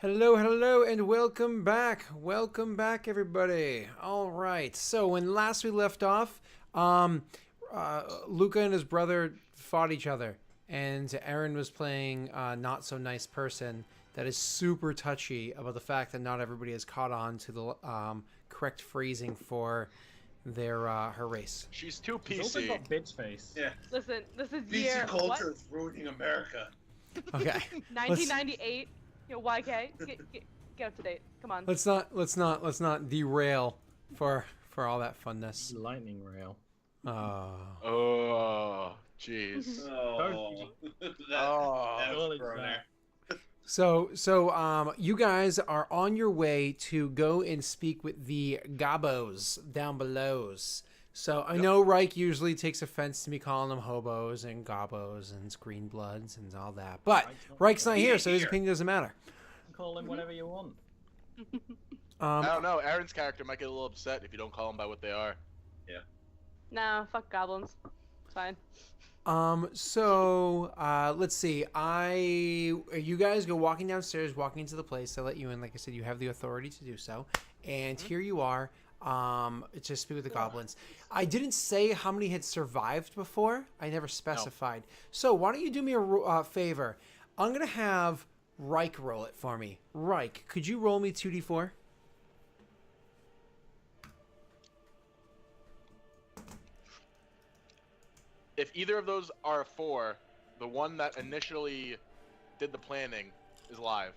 Hello, hello, and welcome back. Welcome back, everybody. All right. So when last we left off, Luca and his brother fought each other, and Aaron was playing not so nice person that is super touchy about the fact that not everybody has caught on to the correct phrasing for their her race. She's too He's also PC. got bitch face. Yeah. Listen, this is BC year culture is ruining America. Okay. 1998. You know, YK. Get up to date. Come on. Let's not derail for all that funness. Lightning rail. Oh, jeez. Oh, that Surely was it's thrown not. there. So, you guys are on your way to go and speak with the Gabos down below. So I know Reich usually takes offense to me calling them hobos and gobos and green bloods and all that, but Reich's not here, so his opinion doesn't matter. Call him whatever you want. I don't know. Aaron's character might get a little upset if you don't call them by what they are. Nah, fuck goblins. It's fine. Let's see. You guys go walking downstairs, walking into the place. I let you in. Like I said, you have the authority to do so. And here you are. To speak with the goblins. I didn't say how many had survived before. I never specified. No. So why don't you do me a favor? I'm going to have Reich roll it for me. Reich, could you roll me 2d4? If either of those are a 4, the one that initially did the planning is live.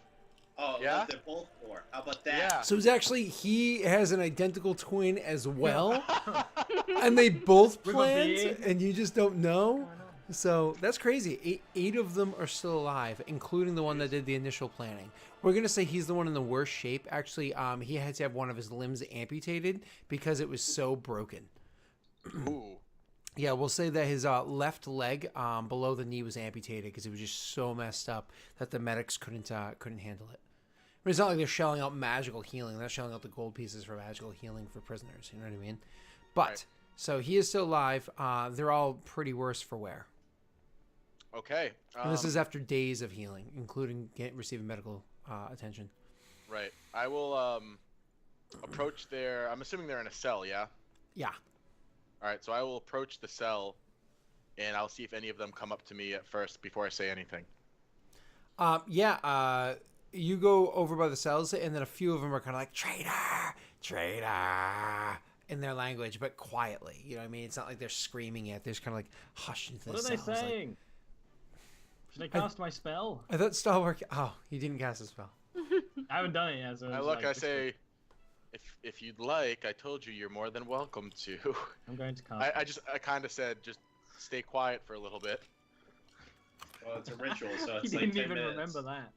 Oh, Yeah? they're both 4. How about that? Yeah. So it's actually, he has an identical twin as well. And they both With a planned, beard. and you just don't know. So that's crazy. Eight of them are still alive, including the one that did the initial planning. We're going to say he's the one in the worst shape. Actually, he had to have one of his limbs amputated because it was so broken. Ooh. Yeah, we'll say that his left leg below the knee was amputated because it was just so messed up that the medics couldn't handle it. I mean, it's not like they're shelling out magical healing. They're shelling out the gold pieces for magical healing for prisoners. You know what I mean? But, Right. So he is still alive. They're all pretty worse for wear. Okay. And this is after days of healing, including receiving medical attention. Right. I will approach their... I'm assuming they're in a cell, yeah? Yeah. All right, so I will approach the cell, and I'll see if any of them come up to me at first before I say anything. You go over by the cells, and then a few of them are kind of like, traitor, in their language, but quietly. You know what I mean? It's not like they're screaming it. They're just kind of like hushed into the What are they cells. saying? Should I cast my spell? I thought Stalwart... Oh, you didn't cast a spell. I haven't done it yet. So I it's look, like, I say, if you'd like, I told you you're more than welcome to. I'm going to cast. I kind of said, just stay quiet for a little bit. Well, it's a ritual, so He it's like didn't 10 even minutes. remember that.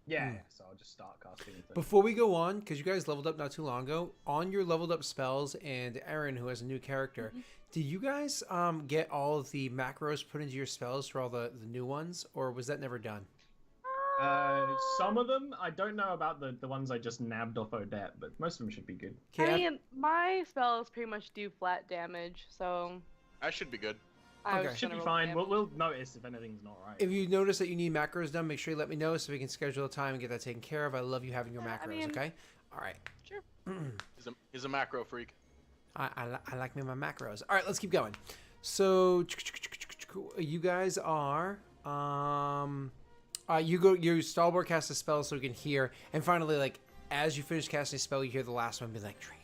Yeah, so I'll just start casting. Before we go on, because you guys leveled up not too long ago, on your leveled up spells, and Aaron, who has a new character, did you guys get all of the macros put into your spells for all the new ones, or was that never done? Some of them, I don't know about the ones I just nabbed off Odette, but most of them should be good. Okay, I mean, my spells pretty much do flat damage, so I should be good. I Okay. was Should be gonna roll fine. damage. We'll notice if anything's not right. if you notice that you need macros done, make sure you let me know so we can schedule a time and get that taken care of. I love you having your Yeah, I macros, mean- okay? All right. Sure. He's a macro freak. I like me my macros. All right, let's keep going. So you guys are you Stalwart cast a spell so we can hear, and finally, like as you finish casting a spell, you hear the last one be like traitor.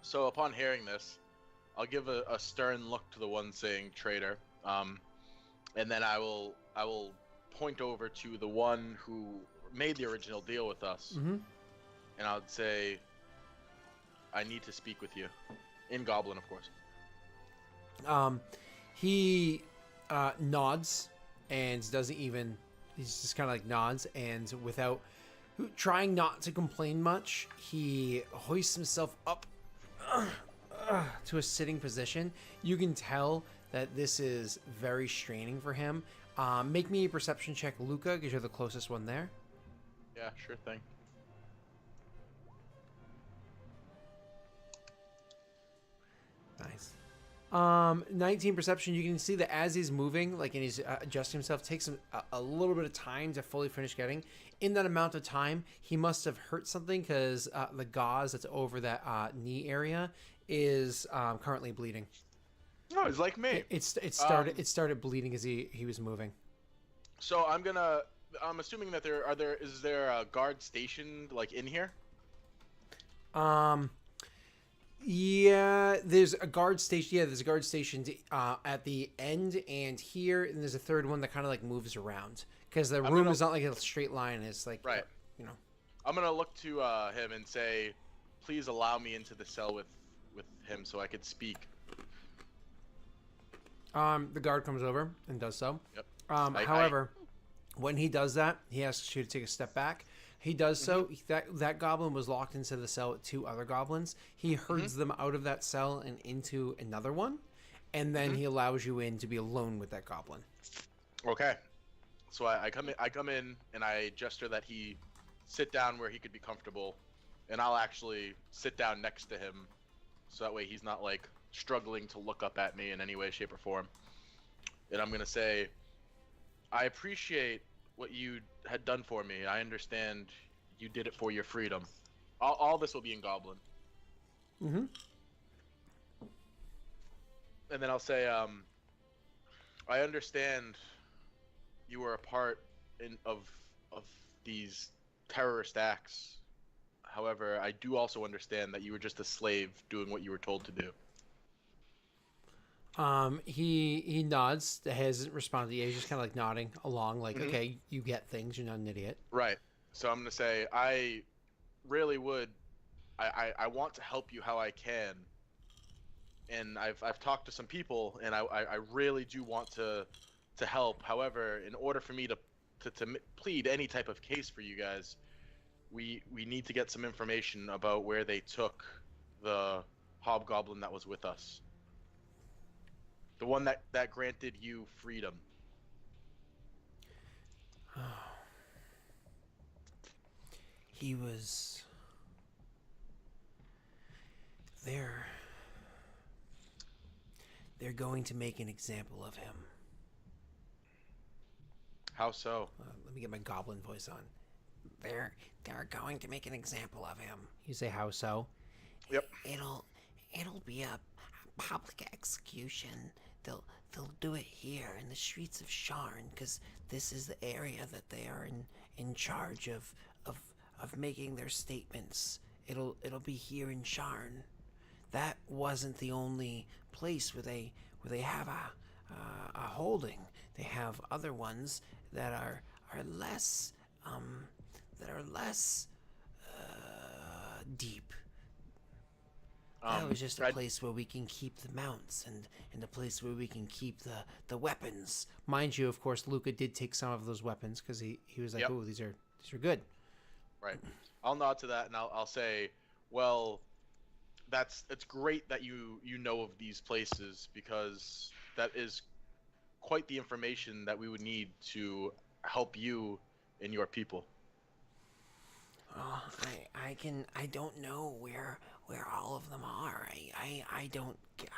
So upon hearing this, I'll give a stern look to the one saying traitor, and then I will point over to the one who made the original deal with us, and I'll say, I need to speak with you, in Goblin, of course. He nods and doesn't even. He's just kind of like nods, and without trying not to complain much, he hoists himself up to a sitting position. You can tell that this is very straining for him. Make me a perception check, Luca, because you're the closest one there. Yeah, sure thing. Nice. 19 perception. You can see that as he's moving, like, and he's adjusting himself, takes him a little bit of time to fully finish getting. In that amount of time, he must have hurt something because the gauze that's over that knee area is currently bleeding. No, it's like me. It started bleeding as he was moving. So I'm assuming that is there a guard stationed like in here? Yeah, there's a guard station. Yeah, there's a guard station at the end and here, and there's a third one that kind of like moves around because the room is not like a straight line. It's like, right. You know. I'm gonna look to him and say, "Please allow me into the cell with him so I could speak." The guard comes over and does so. Yep. However, when he does that, he asks you to take a step back. He does so. That goblin was locked into the cell with 2 other goblins. He herds them out of that cell and into another one, and then he allows you in to be alone with that goblin. Okay. So I come in and I gesture that he sit down where he could be comfortable, and I'll actually sit down next to him, so that way he's not like struggling to look up at me in any way, shape, or form. And I'm gonna say, I appreciate what you had done for me. I understand you did it for your freedom. All this will be in Goblin. Mm-hmm. And then I'll say, I understand you were a part of these terrorist acts. However, I do also understand that you were just a slave doing what you were told to do. He nods. Hasn't responded yet. He's just kind of like nodding along, like, okay, you get things. You're not an idiot. Right. So I'm gonna say, I really would. I want to help you how I can. And I've talked to some people, and I really do want to help. However, in order for me to plead any type of case for you guys, we need to get some information about where they took the hobgoblin that was with us. The one that granted you freedom. He was... They're going to make an example of him. How so? Let me get my goblin voice on. They're going to make an example of him. You say how so? Yep. It'll be a public execution. They'll do it here in the streets of Sharn, because this is the area that they are in charge of making their statements. It'll be here in Sharn. That wasn't the only place where they have a holding. They have other ones that are less deep. That was just a place where we can keep the mounts and a place where we can keep the weapons. Mind you, of course, Luca did take some of those weapons because he was like, "Oh, these are good." Right. I'll nod to that, and I'll say, well, it's great that you know of these places, because that is quite the information that we would need to help you and your people. Oh, I don't know where all of them are.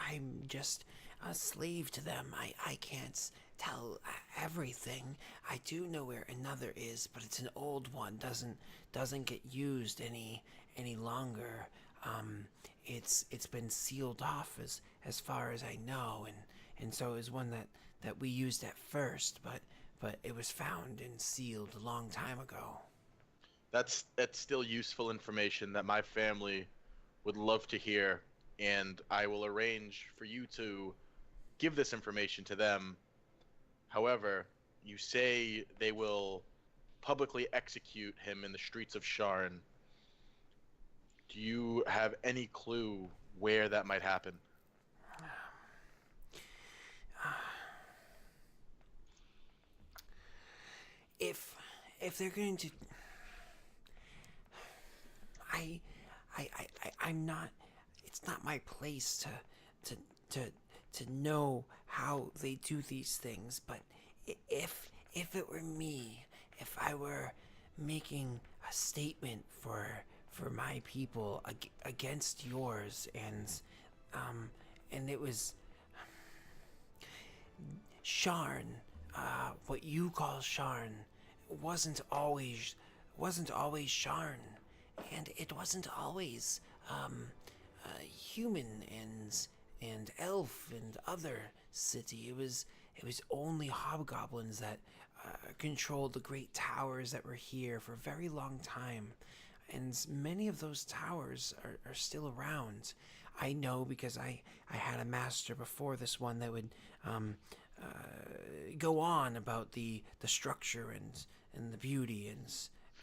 I'm just a slave to them. I can't tell everything. I do know where another is, but it's an old one. Doesn't get used any longer. It's been sealed off as far as I know, and so it was one that we used at first, but it was found and sealed a long time ago. That's still useful information that my family would love to hear, and I will arrange for you to give this information to them. However, you say they will publicly execute him in the streets of Sharn. Do you have any clue where that might happen? If they're going to, I'm not. It's not my place to know how they do these things. But if it were me, if I were making a statement for my people against yours, and it was Sharn, what you call Sharn, wasn't always Sharn, and it wasn't always human and elf and other city. It was only hobgoblins that controlled the great towers that were here for a very long time, and many of those towers are still around. I know because I had a master before this one that would go on about the structure and the beauty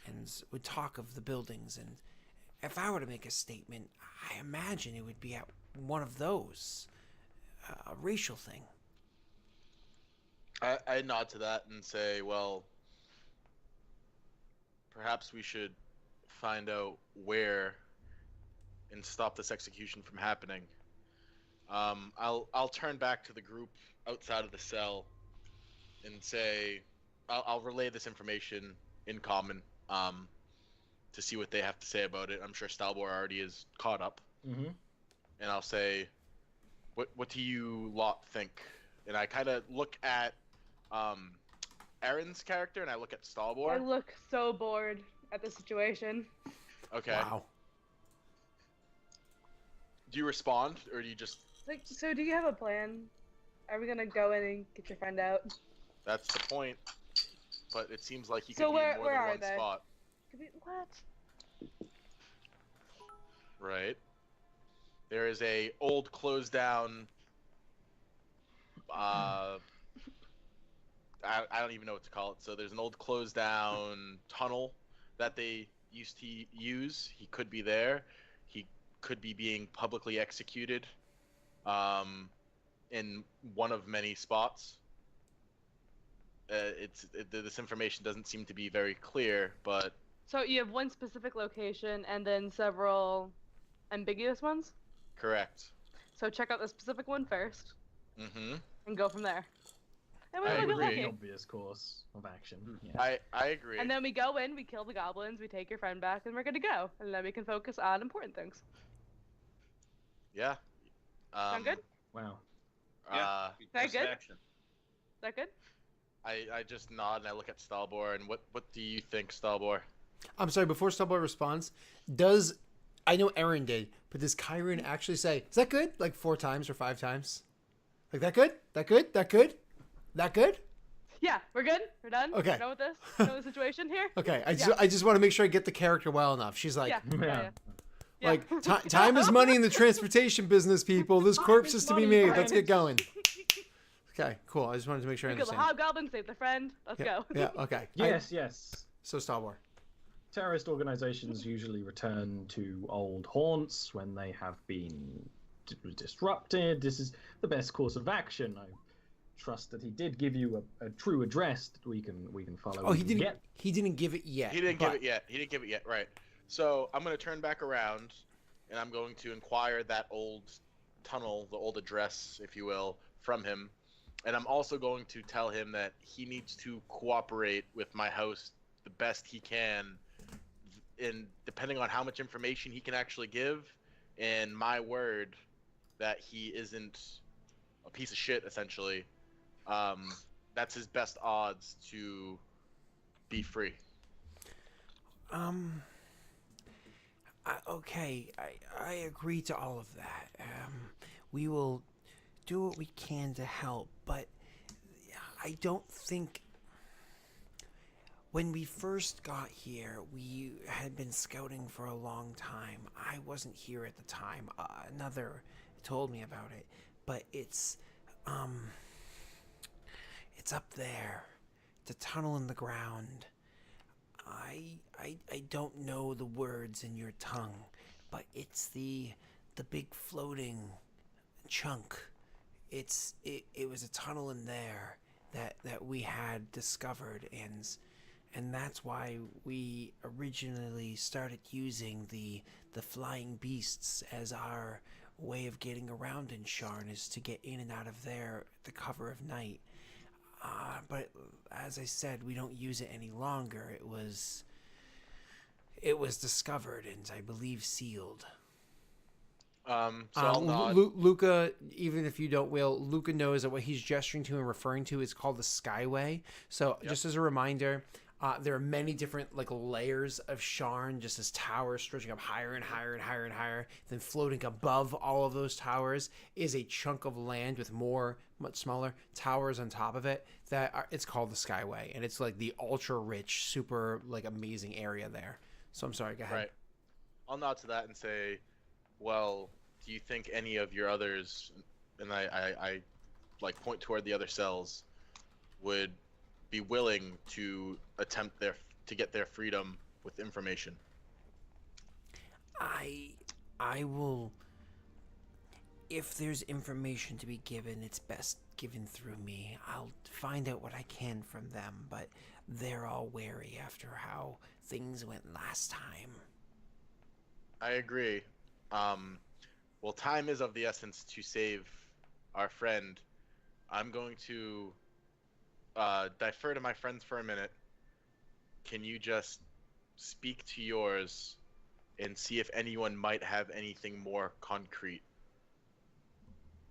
and would talk of the buildings. And if I were to make a statement, I imagine it would be at one of those, a racial thing. I nod to that and say, well, perhaps we should find out where and stop this execution from happening. I'll turn back to the group outside of the cell and say, I'll relay this information in common, to see what they have to say about it. I'm sure Stalbor already is caught up. Mm-hmm. And I'll say, what do you lot think? And I kind of look at Aaron's character and I look at Stalbor. I look so bored at the situation. Okay. Wow. Do you respond or do you just? Like, so do you have a plan? Are we gonna go in and get your friend out? That's the point. But it seems like he So could be where- in more where than are one they? spot. Could we, what? Right. There is a old closed down. I don't even know what to call it. So there's an old closed down tunnel that they used to use. He could be there. He could be being publicly executed. In one of many spots. This information doesn't seem to be very clear, but So you have one specific location and then several ambiguous ones? correct. So check out the specific one first Mm-hmm. and go from there. And I we'll get agree. lucky. The obvious course of action. Yeah. I agree. And then we go in, we kill the goblins, we take your friend back, and we're good to go. And then we can focus on important things. Yeah. Sound good? Wow. Uh, Very Course of good. action. Is that good? I just nod and I look at Stalbor and what do you think, Stalbor? I'm sorry, before Stubboy responds, I know Aaron did, but does Kyron actually say, is that good? Like 4 times or 5 times? Like, that good? That good? That good? That good? Yeah, we're good. We're done. Okay. We're done with this. Know the situation here. Okay, I Yeah. just want to make sure I get the character well enough. She's like, Yeah. Yeah. Yeah. Yeah. like time is money in the transportation business, people. This corpse is to be money, made. Let's get friends. going. Okay, cool. I just wanted to make sure I We kill the understand. hobgoblin, save the friend. Let's Yeah, go. yeah, okay. Yes. So Star Wars. Terrorist organizations usually return to old haunts when they have been disrupted. This is the best course of action. I trust that he did give you a true address that we can follow. Oh, We he can didn't. get. He didn't give it yet. He didn't but- give it yet. He didn't give it yet. Right. So I'm gonna turn back around, and I'm going to inquire that old tunnel, the old address, if you will, from him, and I'm also going to tell him that he needs to cooperate with my host the best he can, and depending on how much information he can actually give, and my word that he isn't a piece of shit, essentially. That's his best odds to be free. Okay, I agree to all of that. We will do what we can to help, but I don't think. When we first got here, we had been scouting for a long time. I wasn't here at the time. Another told me about it, but it's up there. It's a tunnel in the ground. I don't know the words in your tongue, but it's the big floating chunk. It was a tunnel in there that we had discovered, and that's why we originally started using the flying beasts as our way of getting around in Sharn, is to get in and out of there at the cover of night. But as I said, we don't use it any longer. It was discovered and I believe sealed. So I'll nod. Luca, even if you don't, Luca knows that what he's gesturing to and referring to is called the Skyway. So just as a reminder, there are many different like layers of Sharn, just as towers stretching up higher and higher and higher and higher. Then floating above all of those towers is a chunk of land with much smaller towers on top of it. It's called the Skyway, and it's like the ultra rich, super like amazing area there. So I'm sorry, go ahead. Right. I'll nod to that and say, well, do you think any of your others, and I like point toward the other cells, would be willing to attempt to get their freedom with information? I will. If there's information to be given, it's best given through me. I'll find out what I can from them, but they're all wary after how things went last time. I agree. Well, time is of the essence to save our friend. I'm going to defer to my friends for a minute. Can you just speak to yours and see if anyone might have anything more concrete?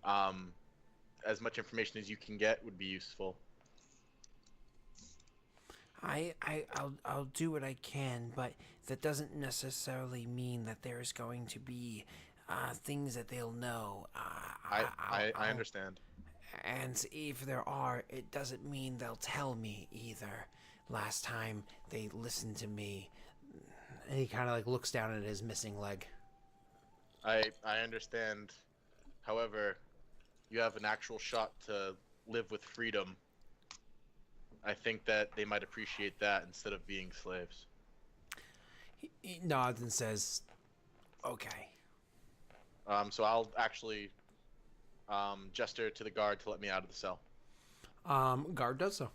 As much information as you can get would be useful. I'll do what I can, but that doesn't necessarily mean that there's going to be things that they'll know. I understand. And if there are, it doesn't mean they'll tell me either. Last time they listened to me. And he kind of like looks down at his missing leg. I understand. However, you have an actual shot to live with freedom. I think that they might appreciate that instead of being slaves. He nods and says, "Okay." So I'll actually gesture to the guard to let me out of the cell. Guard does so.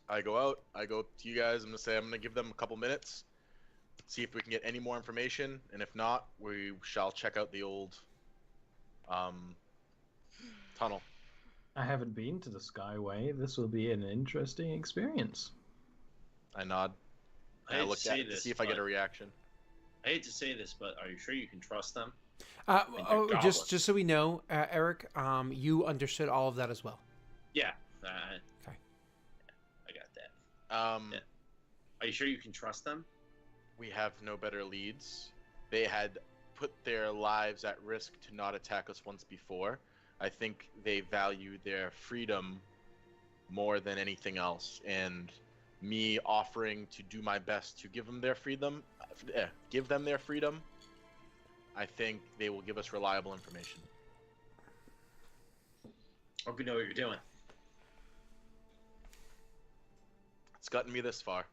I go out. I go to you guys. I'm gonna give them a couple minutes, see if we can get any more information, and if not, we shall check out the old tunnel. I haven't been to the Skyway. This will be an interesting experience. I nod. I And I hate look to at say it to this, see if I get a but- reaction. I hate to say this, but are you sure you can trust them? Just so we know, Eric, you understood all of that as well. Yeah. Okay. I got that. Yeah. Are you sure you can trust them? We have no better leads. They had put their lives at risk to not attack us once before. I think they value their freedom more than anything else, and me offering to do my best to give them their freedom, I think they will give us reliable information. Hope you know what you're doing. It's gotten me this far.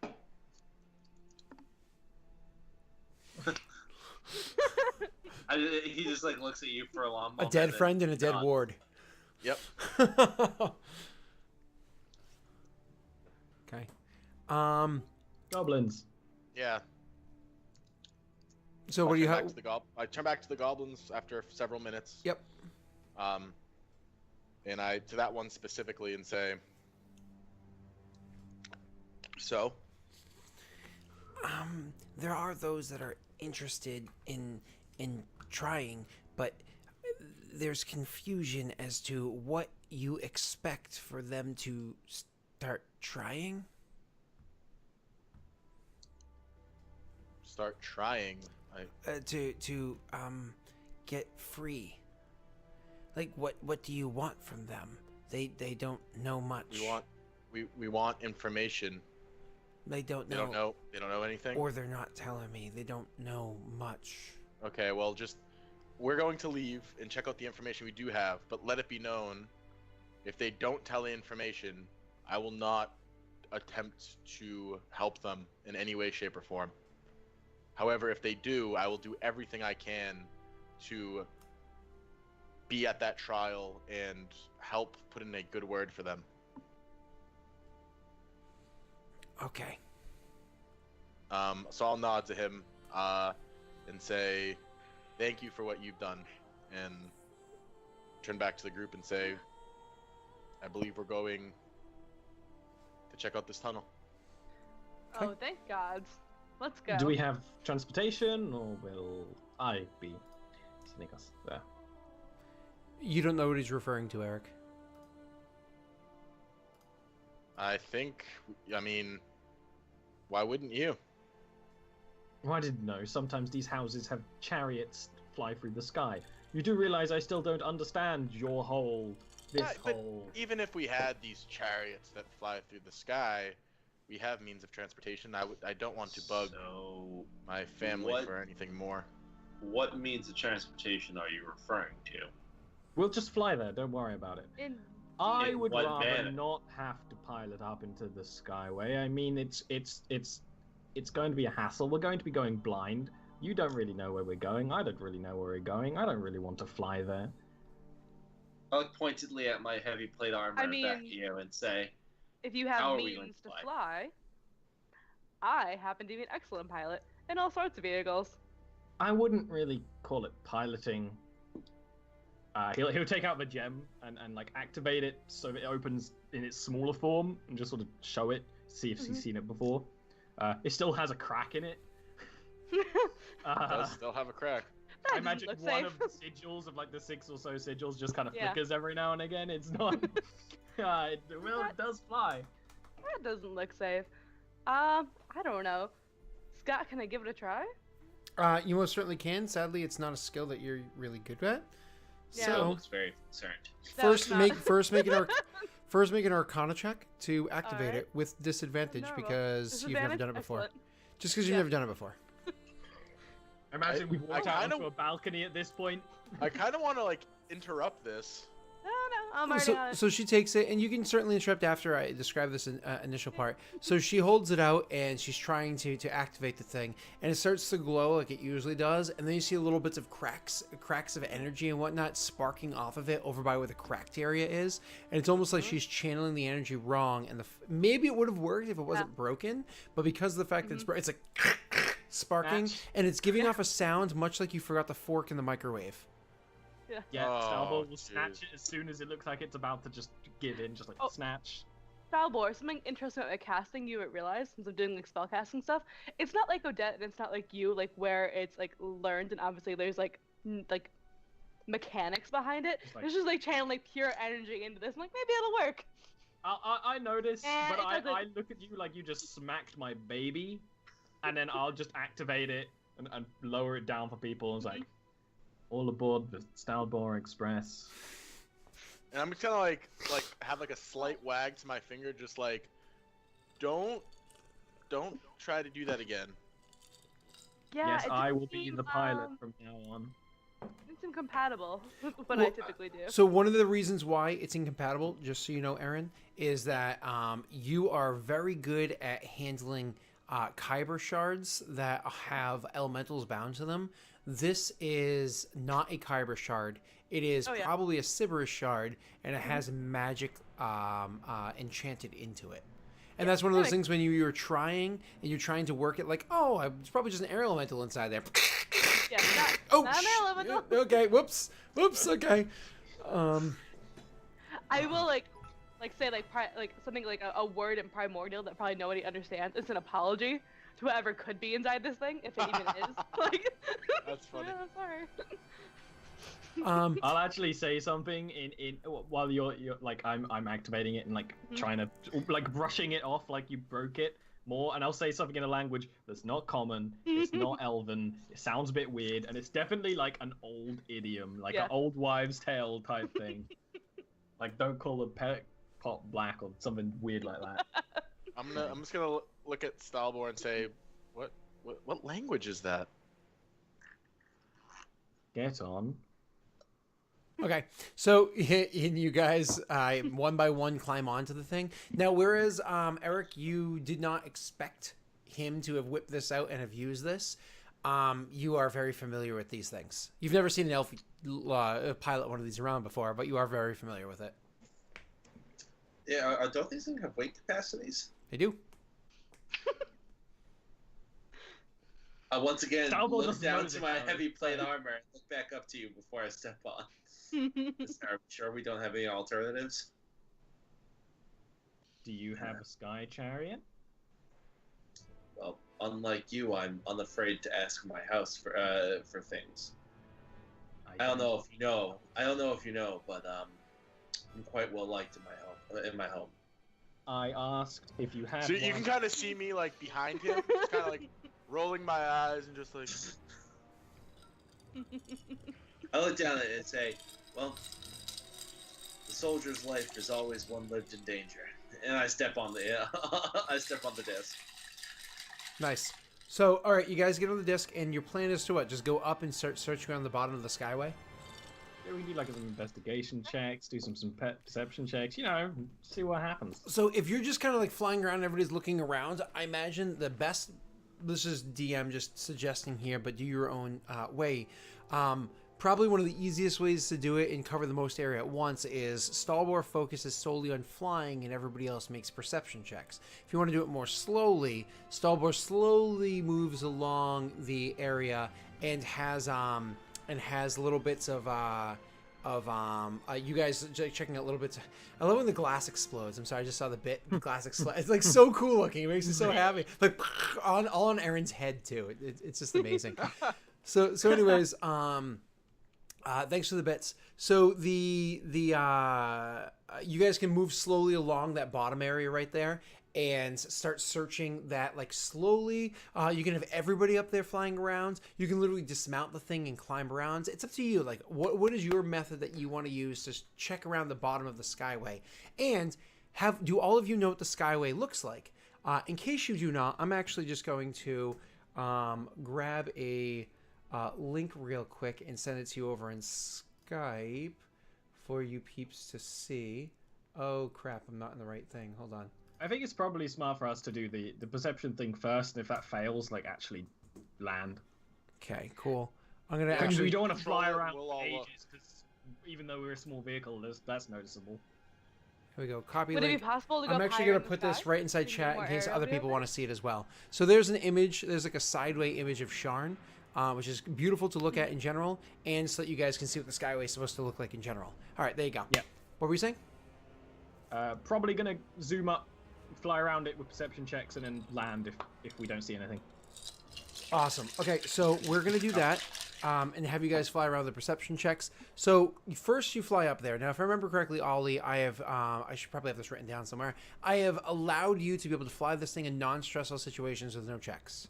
He just like looks at you for a long A moment. dead friend and a dead nods. ward. Yep. Okay. Goblins. Yeah. So what do you I have? I turn back to the goblins after several minutes. Yep. And I to that one specifically and say, so There are those that are interested in trying, but there's confusion as to what you expect for them to start trying. start trying. To get free. Like what do you want from them? They don't know much. We want information. They don't They know. don't know. They don't know anything. Or they're not telling me. They don't know much. Okay, well, we're going to leave and check out the information we do have, but let it be known, if they don't tell the information, I will not attempt to help them in any way, shape, or form. However, if they do, I will do everything I can to be at that trial and help put in a good word for them. Okay. So I'll nod to him and say, thank you for what you've done, and turn back to the group and say, I believe we're going to check out this tunnel. Oh, thank God. Let's go. Do we have transportation, or will I be sneak us there. You don't know what he's referring to, Eric. I think. I mean, why wouldn't you? Well, I didn't know. Sometimes these houses have chariots fly through the sky. You do realize I still don't understand your whole. This Right, but whole. even if we had these chariots that fly through the sky, we have means of transportation. I don't want to bug So, my family what- for anything more. what means of transportation are you referring to? We'll just fly there. Don't worry about it. In I In would what rather manner? not have to pilot up into the skyway. I mean, it's going to be a hassle. We're going to be going blind. You don't really know where we're going. I don't really know where we're going. I don't really want to fly there. I look pointedly at my heavy plate armor I back mean- at you and say, if you How have are we going means to to fly? fly, I happen to be an excellent pilot in all sorts of vehicles. I wouldn't really call it piloting. He'll take out the gem and like activate it so it opens in its smaller form and just sort of show it, see if he's seen it before. It still has a crack in it. It does still have a crack. That I doesn't imagine look one safe. of the sigils of like the 6 or so sigils just kind of Yeah. flickers every now and again. It's not. It does fly. That doesn't look safe. I don't know. Scott, can I give it a try? You most certainly can. Sadly, it's not a skill that you're really good at. Yeah. Phil So looks very concerned. That was first make not- make an Arcana check to activate Alright. it with disadvantage Normal. because you've never Disadvantage? done it before. Excellent. Just because you've Yeah. never done it before. Imagine we've walked out kinda- onto a balcony at this point. I kind of want to like interrupt this. No, I'm already on it. So she takes it, and you can certainly interrupt after I describe this initial part. So she holds it out, and she's trying to activate the thing, and it starts to glow like it usually does, and then you see little bits of cracks of energy and whatnot sparking off of it over by where the cracked area is, and it's almost like she's channeling the energy wrong, and maybe it would have worked if it wasn't broken, but because of the fact that it's like sparking, Snatch. and it's giving off a sound much like you forgot the fork in the microwave. Yeah, Oh, Stalbo will snatch jeez. it as soon as it looks like it's about to just give in, just like Oh. snatch. Falbor, something interesting about casting you would realize since I'm doing like spell casting stuff. It's not like Odette and it's not like you, like where it's like learned and obviously there's like mechanics behind it. It's like- There's just like channeling like pure energy into this. I'm like, maybe it'll work. I noticed, but it I doesn't- look at you like you just smacked my baby, and then I'll just activate it and lower it down for people. And it's like, all aboard the Stalbor Express. And I'm just kind of like have like a slight wag to my finger, just like, don't try to do that again. Yeah, Yes, it I just will be seems, the pilot from now on. It's incompatible with what I Well, typically do. So one of the reasons why it's incompatible, just so you know, Aaron, is that you are very good at handling kyber shards that have elementals bound to them. This is not a kyber shard. It is Oh, yeah. probably a Sybaris shard, and it has magic enchanted into it. And that's one of those that things when you're trying and you're trying to work it like, oh, it's probably just an air elemental inside there. Yeah, not, Oh, not an elemental. okay, whoops, okay. I will like say like something like a word in primordial that probably nobody understands. It's an apology to whoever could be inside this thing, if it even is. Like, That's funny. yeah, sorry. I'll actually say something in while you're like I'm activating it and like trying to like brushing it off like you broke it more, and I'll say something in a language that's not common, it's not Elven, it sounds a bit weird, and it's definitely like an old idiom, like Yeah. an old wives' tale type thing. Like don't call a pet pot black or something weird like that. I'm just gonna look at Stalbor and say, what language is that? Get on. Okay, so you guys one by one climb onto the thing. Now, whereas Eric, you did not expect him to have whipped this out and have used this, you are very familiar with these things. You've never seen an elf pilot one of these around before, but you are very familiar with it. Yeah, don't these things have weight capacities? They do. Once again, Stalbo look doesn't down notice to it, my though. heavy plate armor and look back up to you before I step on. Are we sure we don't have any alternatives? Do you have a sky chariot? Well, unlike you, I'm unafraid to ask my house for things. I don't know if you know. I don't know if you know, but I'm quite well liked in my home. In my home. I asked if you had So you one. can kind of see me like behind him, just kind of like rolling my eyes and just like. I look down at it and say, "Well, the soldier's life is always one lived in danger." And I step on the I step on the desk. Nice. So, all right, you guys get on the disc, and your plan is to what? Just go up and start searching around the bottom of the skyway? Yeah, we do like some investigation checks, do some perception checks, see what happens. So if you're just kind of like flying around and everybody's looking around, I imagine the best, this is DM just suggesting here, but do your own way. Probably one of the easiest ways to do it and cover the most area at once is Stalbor focuses solely on flying and everybody else makes perception checks. If you want to do it more slowly, Stalbor slowly moves along the area and has little bits of you guys checking out little bits. I love when the glass explodes. I'm sorry, I just saw the glass explode. It's like so cool looking. It makes me so happy. Like all on Aaron's head too. It's just amazing. So anyways, thanks for the bits. So the you guys can move slowly along that bottom area right there and start searching that like slowly. You can have everybody up there flying around. You can literally dismount the thing and climb around. It's up to you. Like what is your method that you want to use to check around the bottom of the skyway? And do all of you know what the skyway looks like? In case you do not, I'm actually just going to grab a link real quick and send it to you over in Skype for you peeps to see. Oh crap, I'm not in the right thing. Hold on. I think it's probably smart for us to do the perception thing first, and if that fails, like actually land. Okay, cool. I'm gonna Because actually. we don't want to fly Control it, around we'll for all look. ages, because even though we're a small vehicle, that's noticeable. Here we go. Copy Would it link. be possible to go I'm actually higher gonna in the put this sky? right inside Can you get chat in more case aerial other view people of want it? to see it as well. So there's an image. There's like a sideway image of Sharn, which is beautiful to look at in general, and so that you guys can see what the skyway is supposed to look like in general. All right, there you go. Yep. What were you saying? Probably gonna zoom up, fly around it with perception checks, and then land if we don't see anything. Awesome. Okay, so we're gonna do that, and have you guys fly around the perception checks. So first, you fly up there. Now, if I remember correctly, Ollie, I have I should probably have this written down somewhere. I have allowed you to be able to fly this thing in non-stressful situations with no checks.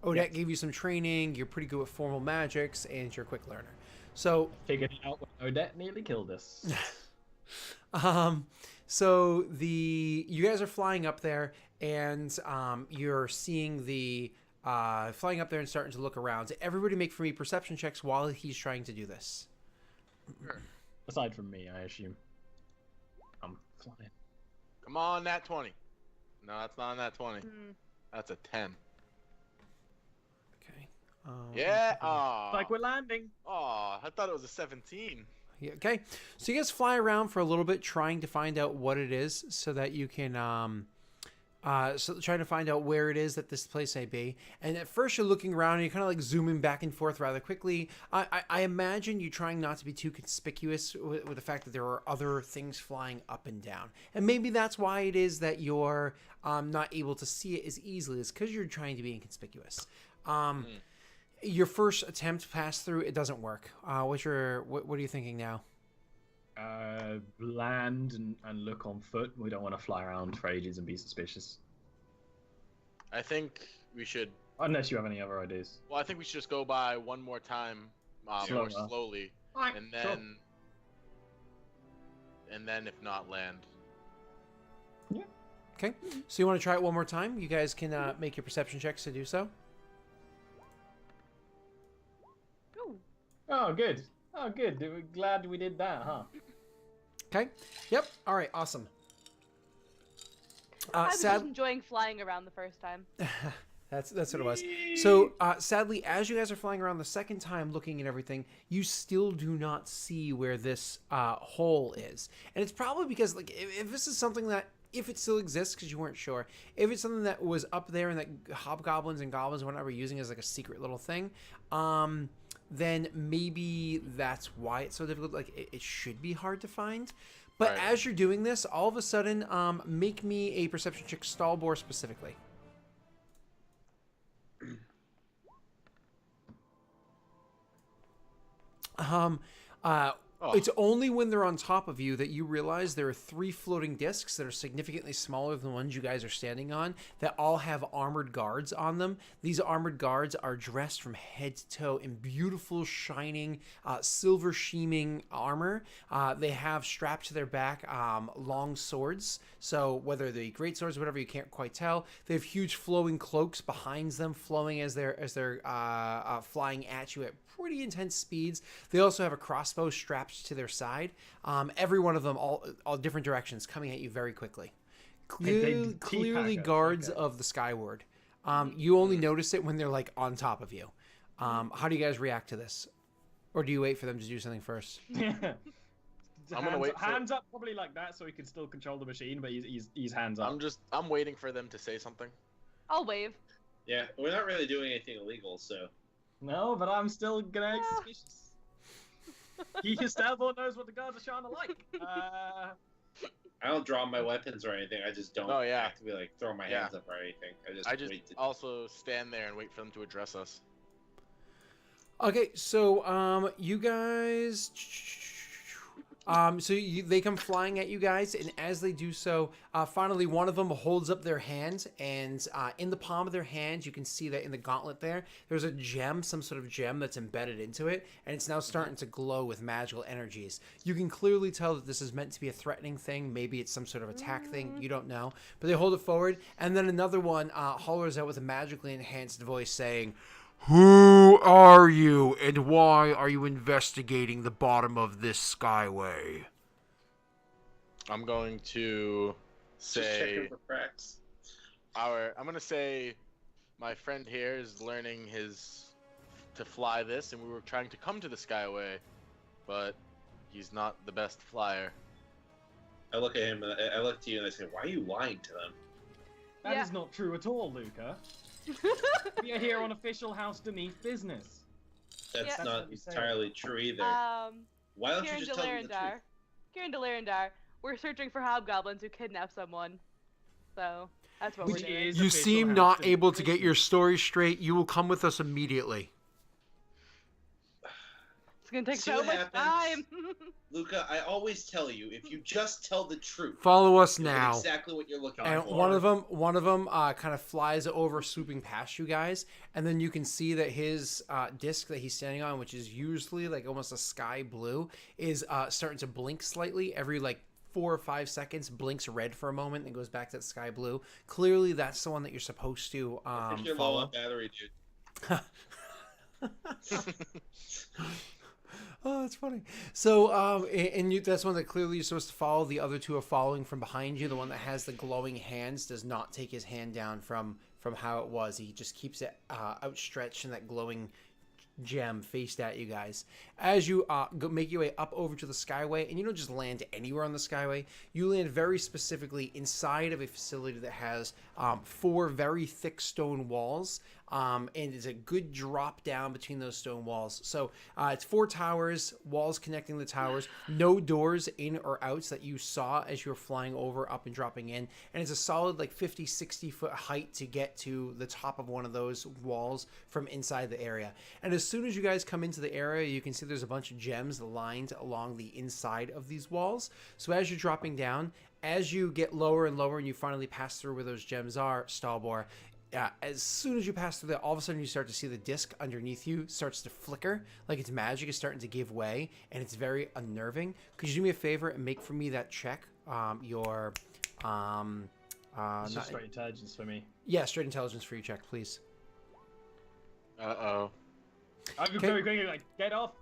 Odette Yes. gave you some training. You're pretty good with formal magics, and you're a quick learner. So Figured it out when Odette nearly killed us. So you guys are flying up there, and you're seeing the flying up there and starting to look around. Everybody make for me perception checks while he's trying to do this. Aside from me, I assume. I'm flying. Come on, nat 20. No, that's not a nat 20. That's a 10. Okay. Yeah. Aw. Like we're landing. Aw, I thought it was a 17. Yeah, okay. So you guys fly around for a little bit, trying to find out what it is, so that you can so trying to find out where it is that this place may be. And at first you're looking around and you're kind of like zooming back and forth rather quickly. I imagine you trying not to be too conspicuous with the fact that there are other things flying up and down. And maybe that's why it is that you're not able to see it as easily, is because you're trying to be inconspicuous. Your first attempt to pass through, it doesn't work. What are you thinking now? Land and look on foot. We don't want to fly around for ages and be suspicious. I think we should. Unless you have any other ideas. Well, I think we should just go by one more time, more Slower. slowly, Alright, and sure. then if not, land. Okay. So you want to try it one more time? You guys can make your perception checks to do so. Ooh. Oh, good. Oh, good. We're glad we did that, huh? Okay. Yep. All right. Awesome. I was just enjoying flying around the first time. That's what it was. So sadly, as you guys are flying around the second time, looking at everything, you still do not see where this hole is, and it's probably because like if this is something that, if it still exists, because you weren't sure, if it's something that was up there and that hobgoblins and goblins and whatnot were using as like a secret little thing, then maybe that's why it's so difficult. Like it should be hard to find. But Right. as you're doing this, all of a sudden, make me a perception check, Stalbor specifically. Um, uh, Oh. It's only when they're on top of you that you realize there are 3 floating discs that are significantly smaller than the ones you guys are standing on that all have armored guards on them. These armored guards are dressed from head to toe in beautiful, shining, silver sheeming armor. They have strapped to their back long swords. So whether they're great swords or whatever, you can't quite tell. They have huge flowing cloaks behind them, flowing as they're flying at you at pretty intense speeds. They also have a crossbow strapped to their side. Every one of them, all different directions, coming at you very quickly. They Clearly T-pack us, guards okay. of the Skyward. You only notice it when they're like on top of you. How do you guys react to this? Or do you wait for them to do something first? I'm gonna wait for- Hands up, probably like that, so he can still control the machine, but he's hands up. I'm waiting for them to say something. I'll wave. Yeah, we're not really doing anything illegal, so. No, but I'm still gonna act suspicious. He Starboard knows what the guards are trying to like. I don't draw my weapons or anything. I just don't Oh, yeah. actively like throw my Yeah. hands up or anything. I just wait to... also stand there and wait for them to address us. Okay, so you guys, they come flying at you guys, and as they do so, finally one of them holds up their hand, and in the palm of their hand, you can see that in the gauntlet there's a gem, some sort of gem that's embedded into it, and it's now starting to glow with magical energies. You can clearly tell that this is meant to be a threatening thing. Maybe it's some sort of attack thing. You don't know, but they hold it forward, and then another one hollers out with a magically enhanced voice saying, "Who are you, and why are you investigating the bottom of this skyway?" I'm going to Just say checking for cracks. I'm gonna say my friend here is learning to fly this, and we were trying to come to the Skyway, but he's not the best flyer. I look at him and I look to you and I say, "Why are you lying to them?" That is Yeah. not true at all, Luca. We are here on official House Denise business. That's Yeah. not That's what entirely true either. Why don't you Kieran just tell them the truth? Delarendar. Kieran Delarendar. We're searching for hobgoblins who kidnapped someone. So, that's what Which we're doing. is You official seem House not Denise able to get business. your story straight. You will come with us immediately. It's gonna take See so what much happens? time. Luca, I always tell you, if you just tell the truth, Follow us you'll get now. exactly what you're looking And for. one of them kind of flies over, swooping past you guys, and then you can see that his disc that he's standing on, which is usually like almost a sky blue, is starting to blink slightly every like 4 or 5 seconds. Blinks red for a moment and goes back to that sky blue. Clearly, that's the one that you're supposed to I think you're low follow. on battery, dude. Oh, that's funny. So, that's one that clearly you're supposed to follow. The other two are following from behind you. The one that has the glowing hands does not take his hand down from how it was. He just keeps it outstretched in that glowing gem faced at you guys. As you make your way up over to the Skyway, and you don't just land anywhere on the Skyway, you land very specifically inside of a facility that has 4 very thick stone walls, and it's a good drop down between those stone walls. So it's 4 towers, walls connecting the towers, no doors in or out that you saw as you were flying over, up and dropping in, and it's a solid like 50-60 foot height to get to the top of one of those walls from inside the area. And as soon as you guys come into the area, you can see there's a bunch of gems lined along the inside of these walls. So as you're dropping down, as you get lower and lower and you finally pass through where those gems are, Stalbor, as soon as you pass through that, all of a sudden you start to see the disc underneath you starts to flicker, like its magic is starting to give way, and it's very unnerving. Could you do me a favor and make for me that check? It's just straight intelligence for me. Yeah, straight intelligence for you check, please. Uh-oh. I'm very quickly like, get off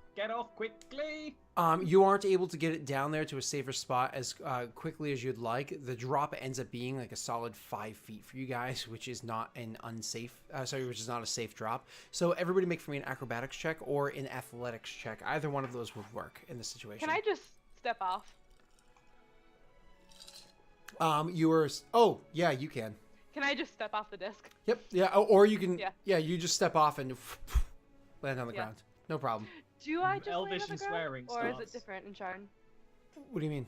quickly. You aren't able to get it down there to a safer spot as quickly as you'd like. The drop ends up being like a solid 5 feet for you guys, which is not which is not a safe drop. So everybody make for me an acrobatics check or an athletics check. Either one of those would work in this situation. Can I just step off? Oh, yeah, you can. Can I just step off the disc? Yep, yeah, or you can, Yeah. you just step off and land on the Yeah. ground. No problem. Do I just Elvish land on the and ground? swearing Or is starts. it different in Sharn? What do you mean?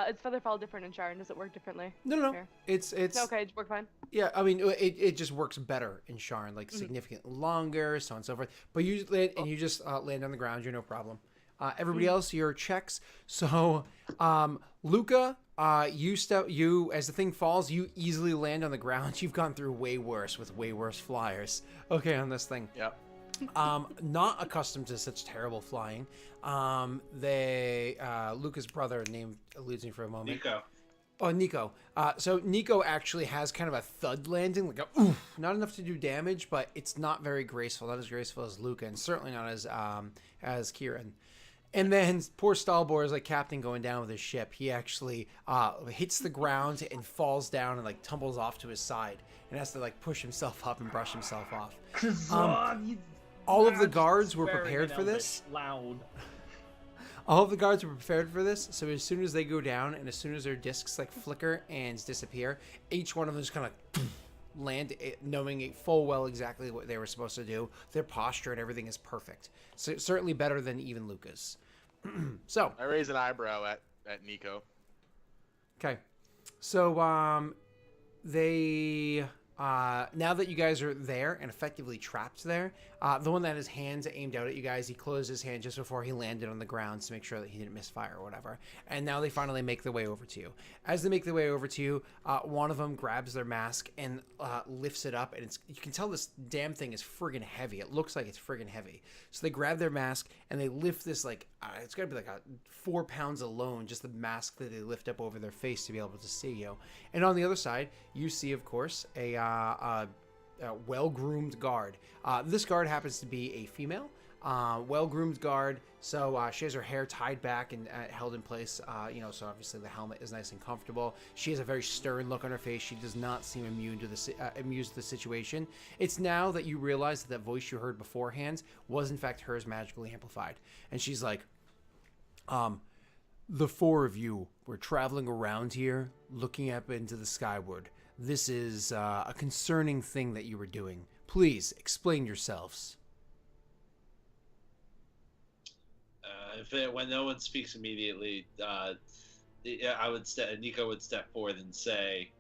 Is Featherfall different in Sharon? Does it work differently? No. Here. It's Okay, it work fine. yeah. I mean, it just works better in Sharn, like significantly longer, so on and so forth. But you land and you just land on the ground. You're no problem. Everybody else, your checks. So, Luca, you as the thing falls, you easily land on the ground. You've gone through way worse with way worse flyers. Okay, on this thing. Yep. Not accustomed to such terrible flying. Luca's brother, name eludes me for a moment. Nico. Oh, Nico. So Nico actually has kind of a thud landing, like a oof, not enough to do damage, but it's not very graceful. Not as graceful as Luca, and certainly not as Kieran. And then poor Stalbor is like Captain going down with his ship. He actually hits the ground and falls down and like tumbles off to his side and has to like push himself up and brush himself off. All of the guards were prepared for this. Loud. All of the guards were prepared for this, so as soon as they go down and as soon as their discs like flicker and disappear, each one of them just kind of land, knowing full well exactly what they were supposed to do. Their posture and everything is perfect. So certainly better than even Luca's. So I raise an eyebrow at Nico. okay, so they now that you guys are there and effectively trapped there, the one that had his hands aimed out at you guys, he closed his hand just before he landed on the ground to make sure that he didn't misfire or whatever. And now they finally make their way over to you. As they make their way over to you, one of them grabs their mask and lifts it up, and you can tell this damn thing is friggin' heavy. It looks like it's friggin' heavy. So they grab their mask and they lift this like it's gotta be like 4 pounds alone, just the mask that they lift up over their face to be able to see you. And on the other side, you see, of course, a well-groomed guard. This guard happens to be a female, well-groomed guard. So she has her hair tied back and held in place. So obviously the helmet is nice and comfortable. She has a very stern look on her face. She does not seem immune to the situation. It's now that you realize that voice you heard beforehand was in fact hers magically amplified, and she's like, the four of you were traveling around here, looking up into the skyward. This is a concerning thing that you were doing. Please explain yourselves. When no one speaks immediately, Nico would step forward and say,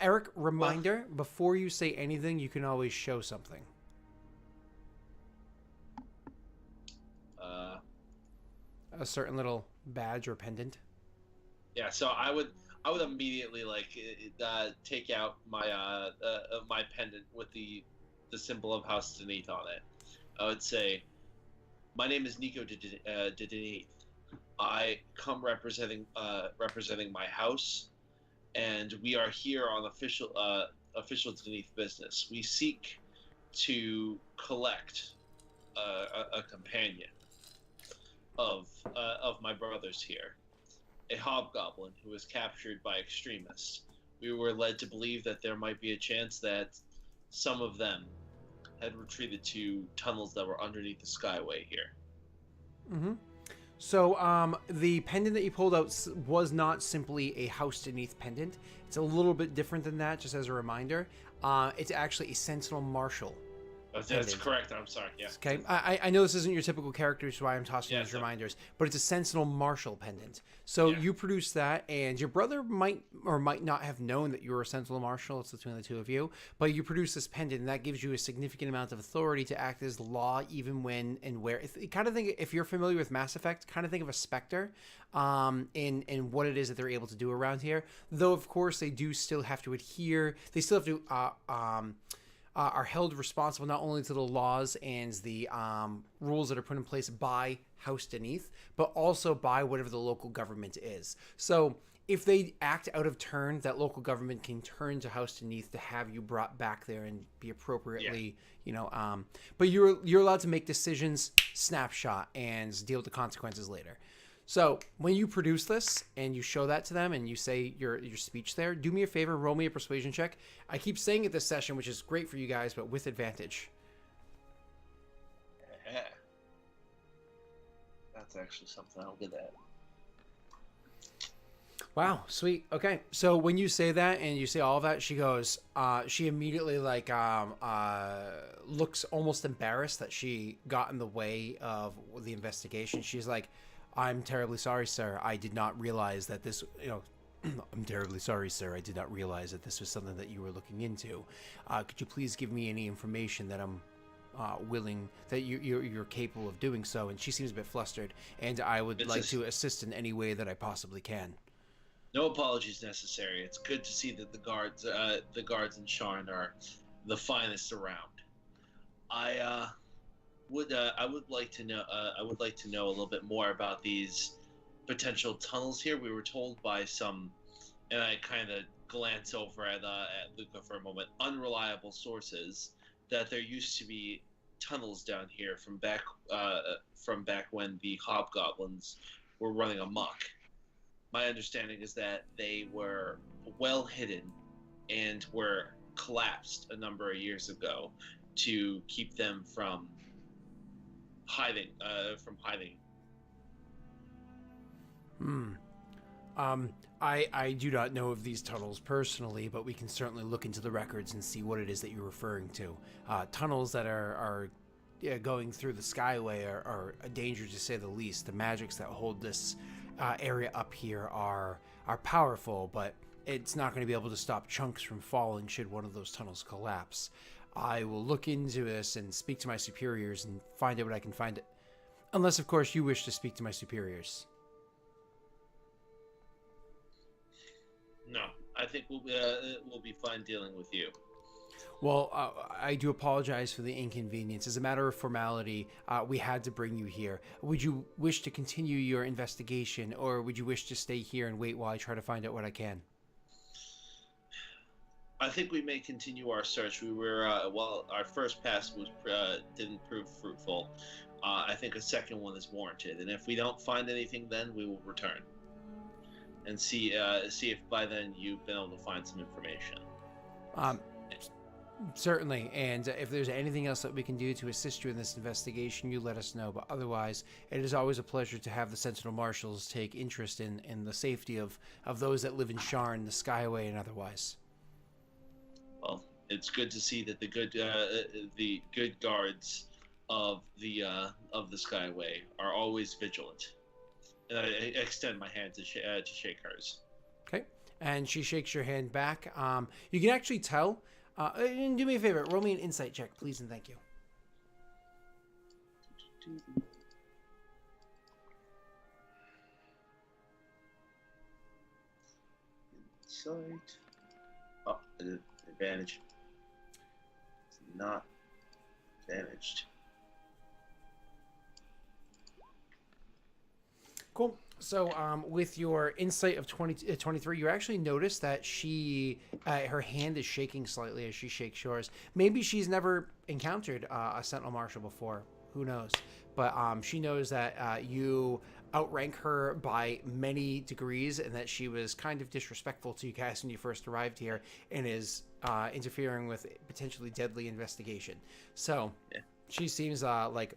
Eric, reminder, before you say anything, you can always show something. A certain little badge or pendant. Yeah, so I would immediately take out my my pendant with the symbol of House Deneath on it. I would say, my name is Nico Deneath. I come representing my house, and we are here on official Deneath business. We seek to collect a companion of my brothers here, a hobgoblin who was captured by extremists. We were led to believe that there might be a chance that some of them had retreated to tunnels that were underneath the skyway here. Mm-hmm. So the pendant that you pulled out was not simply a House Deneath pendant. It's a little bit different than that, just as a reminder. It's actually a Sentinel Marshal. That's correct. I'm sorry. Yeah. Okay. I know this isn't your typical character, which is why I'm tossing these so reminders, but it's a Sentinel Marshal pendant. So you produced that, and your brother might or might not have known that you were a Sentinel Marshal. It's between the two of you, but you produced this pendant, and that gives you a significant amount of authority to act as law, even when and where. Kind of think, if you're familiar with Mass Effect, kind of think of a Spectre, in what it is that they're able to do around here. Though of course they do still have to adhere. They still have to are held responsible not only to the laws and the rules that are put in place by House Deneath, but also by whatever the local government is. So if they act out of turn, that local government can turn to House Deneath to have you brought back there and be appropriately, but you're allowed to make decisions, snapshot, and deal with the consequences later. So when you produce this and you show that to them and you say your speech there, do me a favor, roll me a persuasion check. I keep saying it this session, which is great for you guys, but with advantage. Yeah. That's actually something I'll get at. Wow, sweet. Okay, so when you say that and you say all of that, she goes, she immediately looks almost embarrassed that she got in the way of the investigation. She's like, I'm terribly sorry, sir. I did not realize that this, I'm terribly sorry, sir. I did not realize that this was something that you were looking into. Could you please give me any information that I'm willing, that you're capable of doing so? And she seems a bit flustered, and I would like to assist in any way that I possibly can. No apologies necessary. It's good to see that the guards in Sharn are the finest around. I would like to know. I would like to know a little bit more about these potential tunnels here. We were told by some, and I kind of glance over at Luca for a moment, unreliable sources, that there used to be tunnels down here from back when the hobgoblins were running amok. My understanding is that they were well hidden and were collapsed a number of years ago to keep them from hiding. I do not know of these tunnels personally, but we can certainly look into the records and see what it is that you're referring to. Tunnels that are going through the Skyway are a danger, to say the least. The magics that hold this area up here are powerful, but it's not going to be able to stop chunks from falling should one of those tunnels collapse. I will look into this and speak to my superiors and find out what I can find. Unless, of course, you wish to speak to my superiors. No, I think we'll be fine dealing with you. Well, I do apologize for the inconvenience. As a matter of formality, we had to bring you here. Would you wish to continue your investigation, or would you wish to stay here and wait while I try to find out what I can? I think we may continue our search. We were our first pass didn't prove fruitful. I think a second one is warranted, and if we don't find anything, then we will return and see if by then you've been able to find some information. Certainly, and if there's anything else that we can do to assist you in this investigation, you let us know. But otherwise, it is always a pleasure to have the Sentinel Marshals take interest in the safety of those that live in Sharn, the Skyway, and otherwise. Well, it's good to see that the good guards of the Skyway are always vigilant. And I extend my hand to shake hers. Okay, and she shakes your hand back. You can actually tell. Do me a favor, roll me an insight check, please, and thank you. Insight. Oh, advantage. It's not advantaged. Cool. So, with your insight of 23, you actually notice that she, her hand is shaking slightly as she shakes yours. Maybe she's never encountered a Sentinel Marshal before. Who knows? But she knows that you outrank her by many degrees, and that she was kind of disrespectful to you guys when you first arrived here, and is interfering with potentially deadly investigation. So, yeah. She seems like,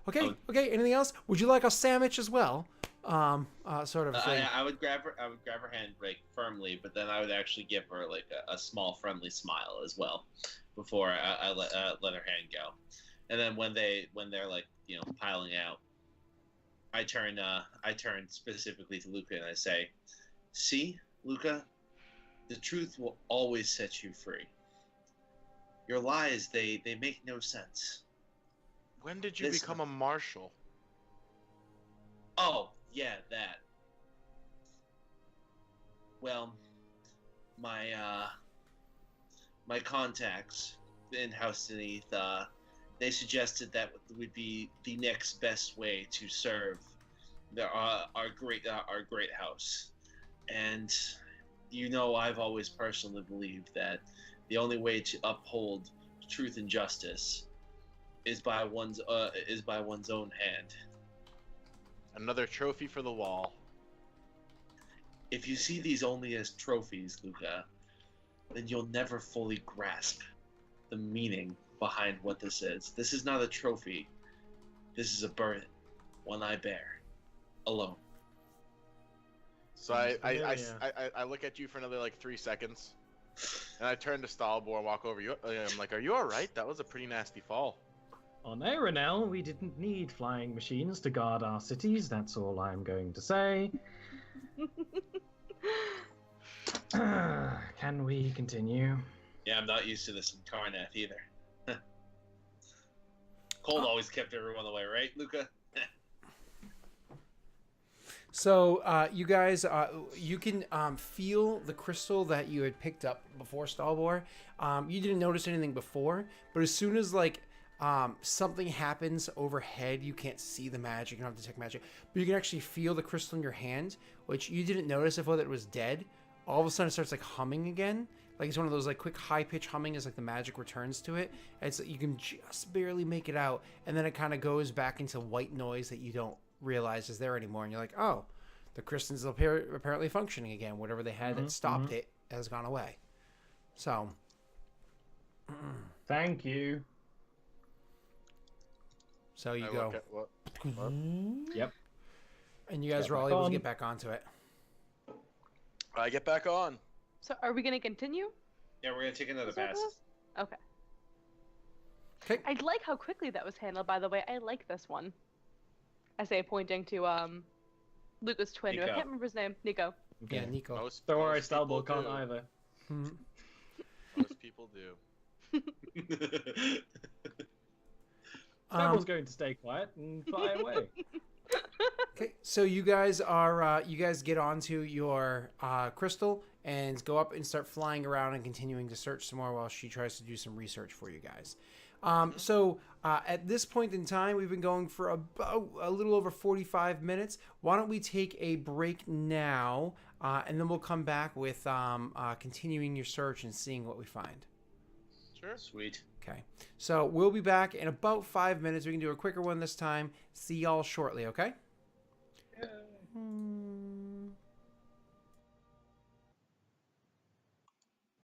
okay, anything else? Would you like a sandwich as well? Sort of thing. I would grab her hand like firmly, but then I would actually give her like a small friendly smile as well before I let her hand go. And then when they're like, piling out, I turn specifically to Luca and I say, "See, Luca, the truth will always set you free. Your lies, they make no sense." When did you become a marshal? Oh, yeah, that. Well, my contacts in House Beneath, they suggested that would be the next best way to serve our great house. And I've always personally believed that the only way to uphold truth and justice is by one's own hand. Another trophy for the wall. If you see these only as trophies, Luca, then you'll never fully grasp the meaning behind what this is. This is not a trophy. This is a burden, one I bear, alone. So I look at you for another 3 seconds, and I turn to Stalbor and walk over you. I'm like, "Are you all right? That was a pretty nasty fall." On Aeronel, we didn't need flying machines to guard our cities. That's all I'm going to say. Can we continue? Yeah, I'm not used to this in Karnath either. Cold always kept everyone away, right, Luca? So you guys, you can feel the crystal that you had picked up before Stalbor. You didn't notice anything before, but as soon as like something happens overhead, you can't see the magic, you don't have detect magic, but you can actually feel the crystal in your hand, which you didn't notice before that it was dead. All of a sudden, it starts like humming again. Like it's one of those like quick high pitch humming as like the magic returns to it. And it's you can just barely make it out, and then it kind of goes back into white noise that you don't realize is there anymore. And you're like, oh, the crystals apparently functioning again. Whatever they had that stopped it has gone away. So, Thank you. so you I go, look at what? Yep. and you guys Get are all back able to on. get back onto it. I get back on. So are we gonna continue? Yeah, we're gonna take another Is that pass. this? Okay. Okay. I like how quickly that was handled, by the way. I like this one. I say, pointing to Luca's twin, who I Nico. can't remember his name. Nico. Yeah, Okay. Nico. Don't worry, most people Stalbor can't do. either. Mhm. Most people do. Stalbor's going to stay quiet and fly away. Okay, so you guys are you guys get onto your crystal and go up and start flying around and continuing to search some more while she tries to do some research for you guys. So at this point in time, we've been going for about a little over 45 minutes. Why don't we take a break now, and then we'll come back with continuing your search and seeing what we find. Sure. Sweet. Okay, so we'll be back in about 5 minutes. We can do a quicker one this time. See y'all shortly, okay?